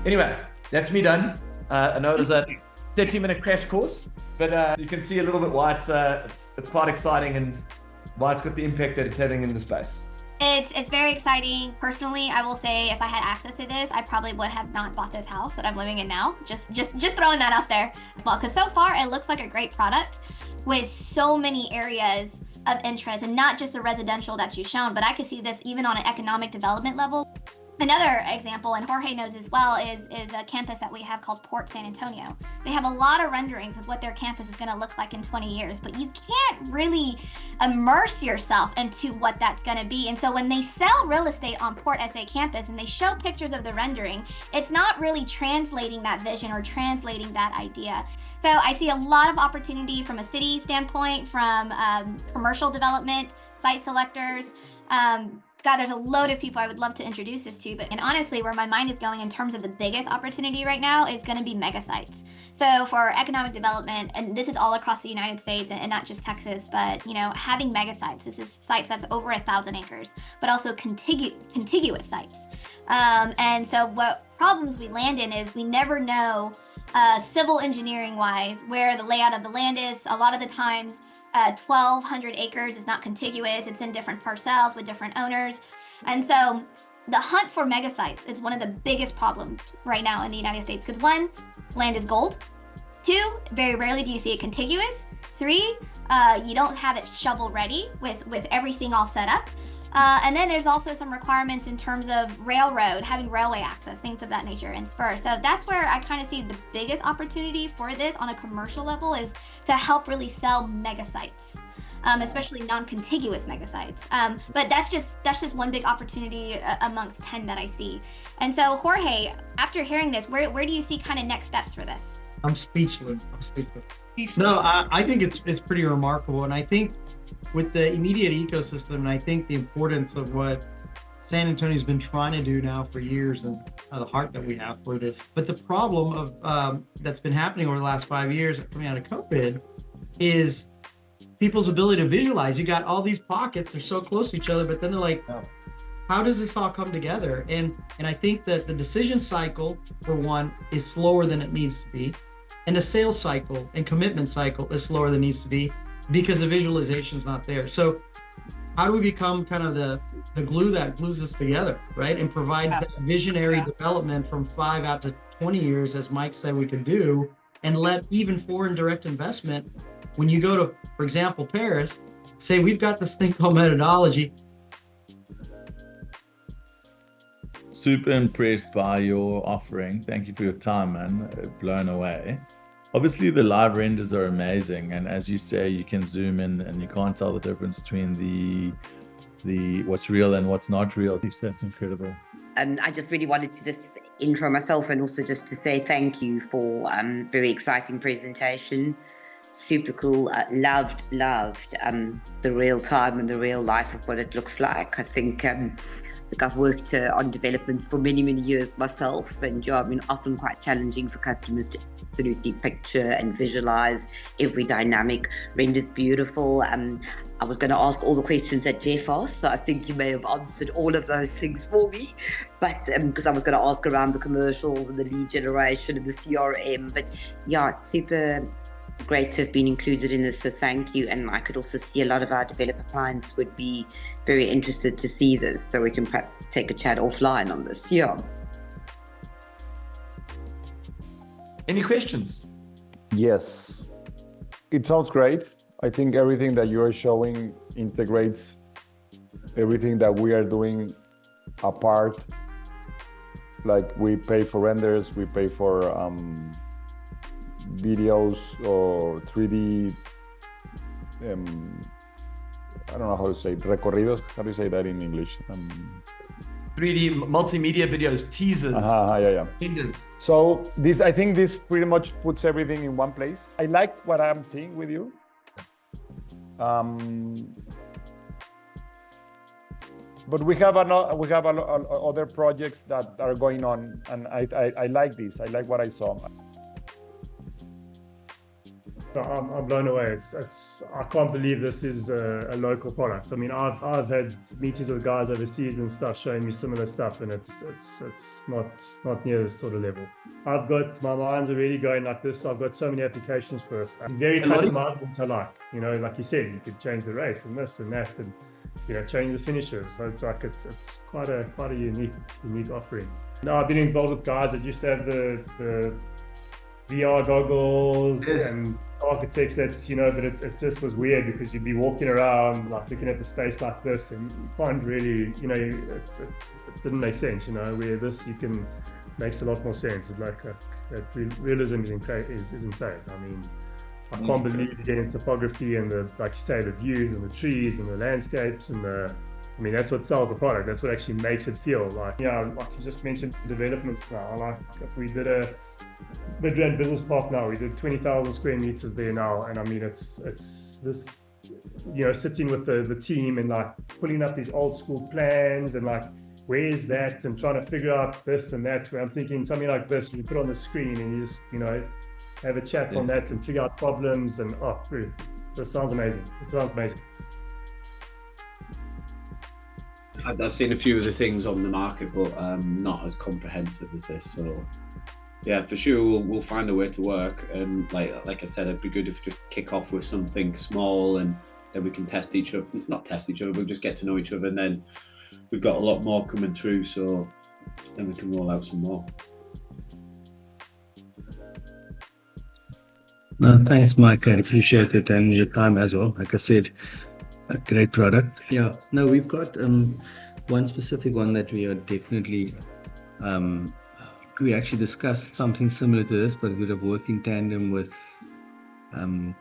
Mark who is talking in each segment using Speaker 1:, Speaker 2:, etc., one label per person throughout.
Speaker 1: Anyway, that's me done. I know it was a 30-minute crash course, but you can see a little bit why it's quite exciting and why it's got the impact that it's having in the space.
Speaker 2: It's very exciting. Personally, I will say if I had access to this, I probably would have not bought this house that I'm living in now. Just throwing that out there as well, because so far it looks like a great product with so many areas of interest, and not just the residential that you've shown, but I could see this even on an economic development level. Another example, and Jorge knows as well, is a campus that we have called Port San Antonio. They have a lot of renderings of what their campus is going to look like in 20 years, but you can't really immerse yourself into what that's going to be. And so when they sell real estate on Port SA campus and they show pictures of the rendering, it's not really translating that vision or translating that idea. So I see a lot of opportunity from a city standpoint, from commercial development, site selectors. God, there's a load of people I would love to introduce this to, and honestly, where my mind is going in terms of the biggest opportunity right now is going to be mega sites. So for economic development, and this is all across the United States and not just Texas, but having mega sites. This is sites that's over 1,000 acres, but also contiguous sites. And so what problems we land in is we never know civil engineering wise where the layout of the land is. A lot of the times 1,200 acres is not contiguous. It's in different parcels with different owners. And so the hunt for mega sites is one of the biggest problems right now in the United States, because one, land is gold. Two, very rarely do you see it contiguous. Three, you don't have it shovel ready with everything all set up. And then there's also some requirements in terms of railroad, having railway access, things of that nature, and spur. So that's where I kind of see the biggest opportunity for this on a commercial level, is to help really sell mega sites, especially non-contiguous mega sites. But that's just one big opportunity amongst 10 that I see. And so Jorge, after hearing this, where do you see kind of next steps for this?
Speaker 3: I'm speechless. No, I think it's pretty remarkable. And I think with the immediate ecosystem, and I think the importance of what San Antonio's been trying to do now for years, and the heart that we have for this. But the problem of that's been happening over the last 5 years coming out of COVID is people's ability to visualize. You got all these pockets, they're so close to each other, but then they're like, oh, how does this all come together? And I think that the decision cycle, for one, is slower than it needs to be. And the sales cycle and commitment cycle is slower than it needs to be because the visualization is not there. So how do we become kind of the glue that glues us together, right? And provides that visionary development from 5 out to 20 years, as Mike said we could do, and let even foreign direct investment, when you go to, for example, Paris, say we've got this thing called methodology.
Speaker 4: Super impressed by your offering. Thank you for your time, man. Blown away. Obviously, the live renders are amazing, and as you say, you can zoom in and you can't tell the difference between the what's real and what's not real. That's incredible.
Speaker 5: I just really wanted to just intro myself and also just to say thank you for very exciting presentation. Super cool. Loved the real time and the real life of what it looks like. I think Look, I've worked on developments for many, many years myself, and often quite challenging for customers to absolutely picture and visualize every dynamic. Render's beautiful. I was going to ask all the questions that Jeff asked, so I think you may have answered all of those things for me, but because I was going to ask around the commercials and the lead generation and the CRM, but yeah, super great to have been included in this, so thank you. And I could also see a lot of our developer clients would be very interested to see this, so we can perhaps take a chat offline on this. Yeah.
Speaker 1: Any questions?
Speaker 6: Yes, it sounds great. I think everything that you are showing integrates everything that we are doing apart. Like we pay for renders, we pay for videos or 3D, I don't know how to say it, recorridos, how do you say that in English?
Speaker 1: 3D multimedia videos, teasers, renders.
Speaker 6: So this, I think this pretty much puts everything in one place. I liked what I'm seeing with you. But we have other projects that are going on, and I like this. I like what I saw.
Speaker 7: I'm blown away. I can't believe this is a local product. I mean, I've had meetings with guys overseas and stuff showing me similar stuff, and it's not near this sort of level. I've got my mind's already going like this. I've got so many applications for this. It's very customizable, which I like. You know, like you said, you could change the rate and this and that, and change the finishes. So it's like it's quite a unique offering. Now I've been involved with guys that used to have the VR goggles and architects that, but it just was weird because you'd be walking around like looking at the space like this and you can't really, it didn't make sense, where this makes a lot more sense. It's like that realism is insane. I mean, I can't believe you get into topography and like you say, the views and the trees and the landscapes and that's what sells the product. That's what actually makes it feel like, like you just mentioned, developments now. Like if we did a Midrand Business Park now, we did 20,000 square meters there now. And I mean, it's this, sitting with the team and like pulling up these old school plans and like, where's that? And trying to figure out this and that, where I'm thinking something like this, you put on the screen and you just, have a chat on that and figure out problems and, this sounds amazing. It sounds amazing.
Speaker 8: I've seen a few of the things on the market, but not as comprehensive as this. So, yeah, for sure we'll find a way to work. And like I said, it'd be good if we just kick off with something small, and then we can not test each other, but just get to know each other. And then we've got a lot more coming through, so then we can roll out some more.
Speaker 9: No, thanks, Mike. I appreciate it and your time as well. Like I said, a great product. Yeah. No, we've got one specific one that we are definitely. We actually discussed something similar to this, but we'd have worked in tandem with the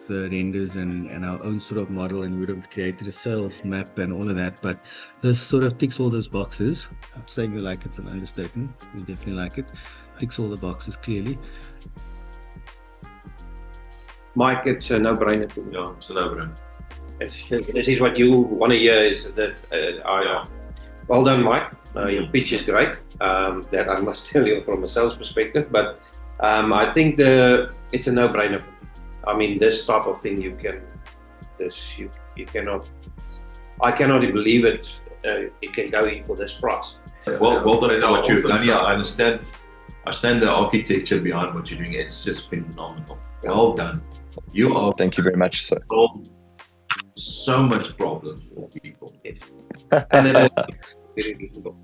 Speaker 9: renders and our own sort of model, and we would have created a sales map and all of that. But this sort of ticks all those boxes. I'm saying we like it's an understatement. We definitely like it. Ticks all the boxes clearly.
Speaker 10: Mike, it's a no-brainer for me.
Speaker 11: Yeah, it's a no-brainer.
Speaker 10: This is what you want to hear, is that well done, Mike. Your pitch is great. That I must tell you from a sales perspective, but I think it's a no-brainer for me. I mean, this type of thing you cannot. I cannot believe it. It can go in for this price.
Speaker 11: Well done in what you've done. Yeah, I understand the architecture behind what you're doing. It's just phenomenal. Well done. You are.
Speaker 12: Thank you very much, sir.
Speaker 11: So much problems for people.
Speaker 10: And it is very difficult.